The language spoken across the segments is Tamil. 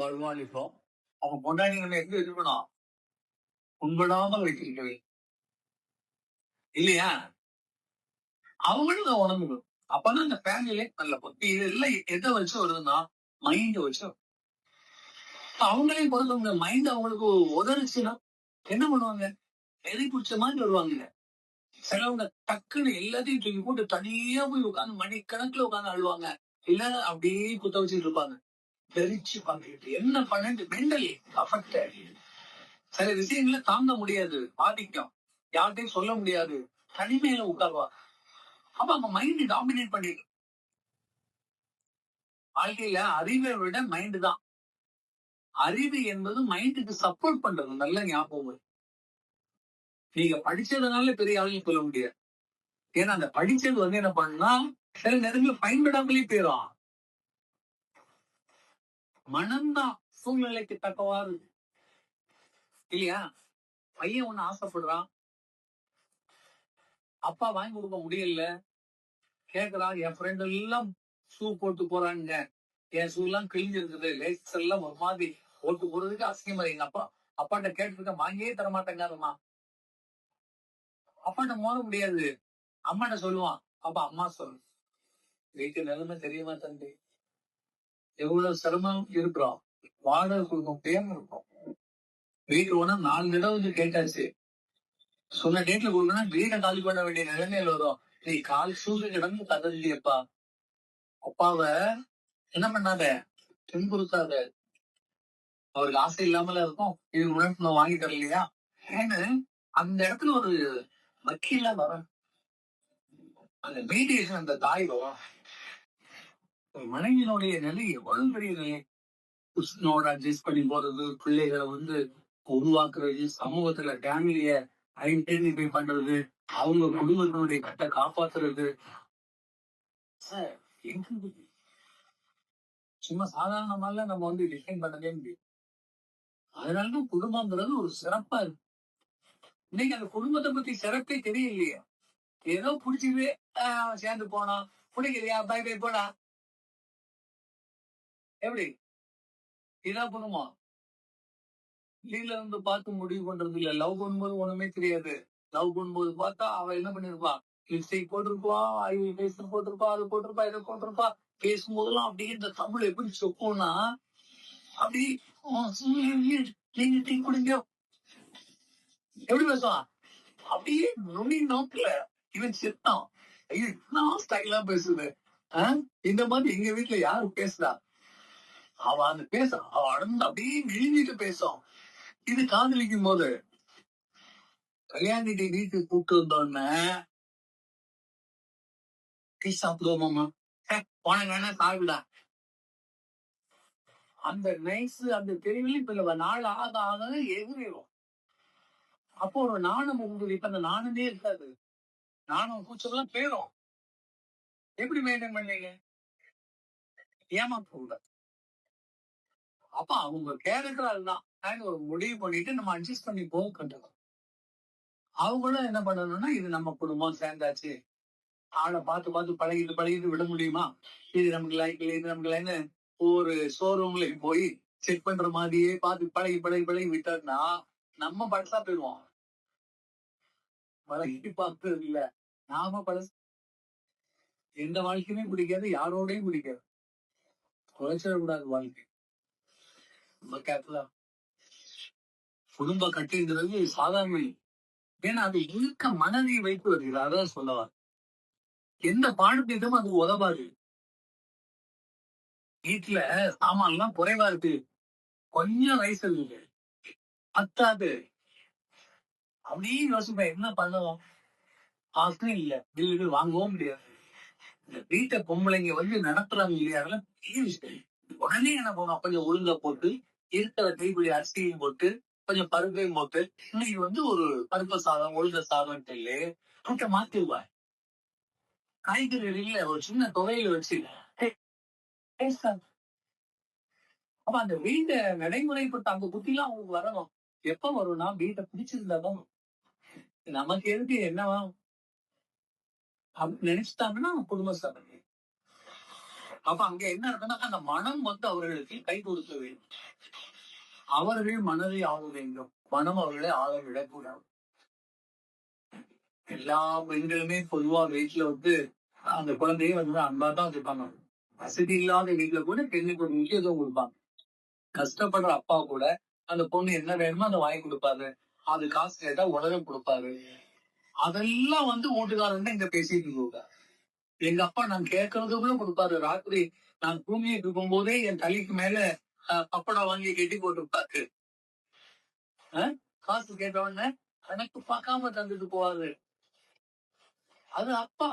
வருவான் இப்போ. அவன் பொண்டாட்டி நம்ம எங்க இருக்கணும்? புண்படாமல் வைத்திருக்கவே இல்லையா? அவங்களும் அதை உணர்ந்துக்கணும். அப்பதான் இந்த ஃபேமிலியிலே நல்ல பக்தி இதெல்லாம் எதை வச்சு வருதுன்னா மைண்ட் வச்சு. அவங்களையும் பொறுத்தவங்க மைண்ட் அவங்களுக்கு உதறிச்சுன்னா என்ன பண்ணுவாங்க? எதை பிடிச்ச மாதிரி வருவாங்க. சிலவங்க டக்குன்னு எல்லாத்தையும் தூக்கி போட்டு தனியா போய் உட்காந்து மணிக்கணக்குல உட்காந்து அழுவாங்க. இல்ல அப்படியே குத்த வச்சுட்டு இருப்பாங்க. வெறிச்சு பார்த்துக்கிட்டு என்ன பண்ணு மென்டலி அஃபெக்ட். சில விஷயங்களை தாங்க முடியாது, பாதிக்கும், யார்கிட்டையும் சொல்ல முடியாது, தனிமையில உட்காருவா. அப்ப அவங்க மைண்ட் டாமினேட் பண்ணிடு. வாழ்க்கையில அறிவை விட மைண்ட் தான். அறிவு என்பது மைண்டுக்கு சப்போர்ட் பண்றது. நல்ல ஞாபகம். நீங்க படிச்சதுனால பெரிய ஆளுன்னு சொல்ல முடியாது. ஏன்னா அந்த படிச்சது வந்து என்ன பண்ணா சில நேரங்களில் பயன்படாமலே போயிடும். மனம்தான் சூழ்நிலைக்கு தக்கவாறு இல்லையா? பையன் ஒண்ணு ஆசைப்படுறான், அப்பா வாங்கி கொடுக்க முடியல, கேக்குறான். என் ஃப்ரெண்ட் எல்லாம் ஷூ போட்டு போறாங்க, என் ஷூ எல்லாம் கிழிஞ்சிருக்குது, லேஸ் எல்லாம் ஒரு மாதிரி போட்டு போறதுக்கு அசிங்கமா. எங்க அப்பாட்ட கேட்டுருக்க வாங்கியே தர மாட்டேங்காருமா. அப்பாட்ட மோத முடியாது, அம்மாட்ட சொல்லுவான். அப்ப அம்மா சொல்லு, வீட்டு நிலைமை தெரியுமா தம்பி, எவ்வளவு சிரமம் இருக்கிறோம், வாடகை கொடுக்க முடியாம இருக்கும். வீட்டு ஓனா 4 தடவை கேட்டாச்சு, சொன்ன டேட்ல கொடுக்கணும், வீட்டை காலி பண்ண வேண்டிய நிலைமையில வரும். நீ கால் சூழ்நிலை கிடந்து கதறியப்பா. அப்பாவ என்ன பண்ணாத, துன்புறுத்தாத. அவருக்கு ஆசை இல்லாமல இருக்கும், இது முன்னாடி நான் வாங்கி தரலையா ஏன்னு அந்த இடத்துல ஒரு வக்கீலா வர அந்த மீடியேஷன் அந்த தாய் வரும். மனைவியினுடைய நிலை எவ்வளவு பெரிய நிலை. புருஷனோட அட்ஜஸ்ட் பண்ணி போறது, பிள்ளைகளை வந்து உருவாக்குறது, சமூகத்துல ஃபேமிலிய ஐடென்டிஃபை பண்றது, அவங்க குடும்பத்தினுடைய கட்ட காப்பாத்துறது. சும்மா சாதாரணமால நம்ம வந்து டிஃபைன் பண்ணவே முடியும். அதனாலதான் குடும்பம்ங்கிறது ஒரு சிறப்பா இருக்கு. இன்னைக்கு அந்த குடும்பத்தை பத்தி சிறப்பே தெரியலையே. ஏதோ புடிச்சுது சேர்ந்து போனோம், பிடிக்கலையா பை பை போடா. எப்படி இதான் குடும்பம்? லீல இருந்து பார்த்து முடிவு பண்றது இல்ல. லவ் பண்ணும்போது ஒண்ணுமே தெரியாது. லவ் பண்ணும்போது பார்த்தா அவ என்ன பண்ணிருப்பா, லிப்ஸ்டிக் போட்டிருப்பா, ஐ பேஸ்ட் போட்டிருப்பா, அது போட்டிருப்பா, இதை போட்டிருப்பா. பேசும்போதெல்லாம் அப்படியே இந்த தமிழ் எப்படி சொக்கும்னா அப்படி நீங்க டீ குடிங்க எப்படி பேசுவான், அப்படியே நுனி நோக்குல இவன் சித்தம். என்ன ஸ்டைலா பேசுது. இந்த மாதிரி எங்க வீட்டுல யாரு பேசுறா? அவ அந்த பேச அவ அடர்ந்து அப்படியே விழுங்கிட்டு பேசும். இது காதலிக்கும் போது கல்யாணிட்டு வீட்டுக்கு கூப்பிட்டு வந்தோடனே டீ சாப்பிடுவோமாமா, உனக்கு வேணா சாப்பிடா. அந்த நைஸ் அந்த தெருவில் இப்ப நாள் ஆக ஆக எகிரிடும். அப்போ ஒரு நாணம் உங்களுக்கு இப்ப அந்த நாணமே இருக்காது. நாணம் கூச்சம்லாம் போயிடும். எப்படி மெயின்டைன் பண்ணீங்க? ஏமாத்த. அப்ப அவங்க கேரக்டர் அதுதான் ஒரு முடிவு பண்ணிட்டு நம்ம அட்ஜஸ்ட் பண்ணி போக கற்றுக்கணும். அவங்களும் என்ன பண்ணணும்னா இது நம்ம குடும்பம் சேர்ந்தாச்சு, ஆளை பார்த்து பார்த்து பழகிட்டு பழகிட்டு விட முடியுமா? இது நமக்கு லைக் இல்லை, இது நமக்கு லைன்னு ஒரு ஷோரூம்ல போய் செக் பண்ற மாதிரியே பார்த்து பழகி பழகி பழகி விட்டோம்னா நம்ம பழசா போயிடுவோம். பழகி பார்த்தது இல்ல, நாம பழசு. எந்த வாழ்க்கையுமே பிடிக்காது, யாரோடையும் பிடிக்காது. குறைச்சிடக்கூடாது வாழ்க்கை. குடும்ப கட்டுங்கிறது சாதாரண. ஏன்னா அது இழுக்க மனதை வைத்து வருகிறது. அதான் சொல்லவா, எந்த பாடத்திட்டும் அது உதவாது. வீட்டுல சாமான் எல்லாம் குறைவா இருக்கு, கொஞ்சம் வயசு இருக்கு, பத்தாது அப்படின்னு யோசிப்பேன். என்ன பண்ணுவோம்? காசும் இல்ல, வீடு வாங்கவும் முடியாது. இந்த வீட்டை பொம்பளைங்க வந்து நடத்துறாங்க இல்லையா, அதெல்லாம் பெரிய விஷயம். உடனே என்ன பண்ணுவோம், கொஞ்சம் உளுந்த போட்டு இருக்கிற கைப்பிடி அரிசியும் போட்டு கொஞ்சம் பருப்பையும் போட்டு இன்னைக்கு வந்து ஒரு பருப்பு சாதம் உளுந்த சாதம் கூட்ட மாத்திடுவார். காய்கறி இல்ல, ஒரு சின்ன தொகையில வச்சு அப்ப அந்த வீட்டை நடைமுறைப்பட்ட அந்த புத்திலாம் அவங்களுக்கு வரணும். எப்ப வரும்னா வீட்டை பிடிச்சிருந்தாதான். நமக்கு எதுக்கு என்னவா அப்படின்னு நினைச்சிட்டாங்கன்னா குடும்ப சபை. அப்ப அங்க என்ன இருக்குன்னா அந்த மனம் வந்து அவர்களுக்கு கை கொடுக்க வேண்டும். அவர்கள் மனதை ஆள வேண்டும், மனம் அவர்களை ஆள விடக்கூடாது. எல்லா பெண்களுமே பொதுவா வீட்டுல வந்து அந்த குழந்தைய வந்து அன்பா தான் வச்சிருப்பாங்க. வசதி இல்லாத வீட்டுல கூட பெண்ணுக்கு ஒரு முக்கியத்துவம் கொடுப்பாங்க. கஷ்டப்படுற அப்பா கூட அந்த பொண்ணு என்ன வேணுமோ அதை வாங்கி கொடுப்பாரு. அது காசு கேட்டா உலகம் கொடுப்பாரு. அதெல்லாம் வந்து வீட்டுக்காரன் இங்க பேசிட்டு இருக்காங்க. எங்க அப்பா நான் கேட்கறதுக்குள்ள கொடுப்பாரு. ராத்திரி நான் தூங்கிட்டு இருக்கும் போதே என் தலைக்கு மேல பப்படா வாங்கி கட்டி போட்டுருப்பாரு. காசு கேட்ட உடனே கணக்கு பார்க்காம தந்துட்டு போவாரு. அது அப்பா.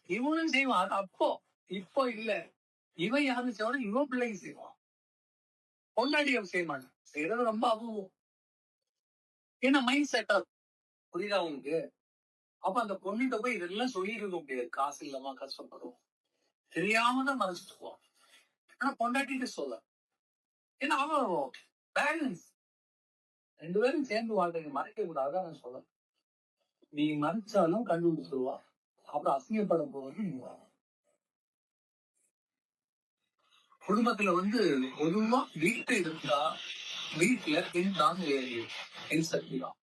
இவனும் செய்வான். அது அப்போ. இப்போ இல்ல. இவன் யாரு செய்வான், இவன் பிள்ளைக்கு செய்வான். பொண்டாட்டி அவன் செய்ய மாட்டான். செய்யறது ரொம்ப அபூர்வம். ஏன்னா மைண்ட் செட் ஆகும். புரியுதா உங்களுக்கு? அப்ப அந்த பொண்ணுகிட்ட போய் இதெல்லாம் சொல்லிட்டு இருக்க முடியாது. காசு இல்லாம கஷ்டப்படும். தெரியாம தான் மறைச்சிட்டு போவான். ஆனா பொண்டாட்டிட்டு சொல்ல. ஏன்னா அவன் பேலன்ஸ். 2 பேரும் சேர்ந்து வாழ்றீங்க. மறைக்க கூடாது. அதான் நான் சொல்றேன். நீ மறைச்சாலும் கண்டுபிடிச்சிருவா. அப்புறம் அசிங்கப்பட போவது நீங்க. குடும்பத்துல வந்து பொதுவா வீட்டு இருந்தா வீட்டுல பெண் தான் பெண் சக்தி தான்.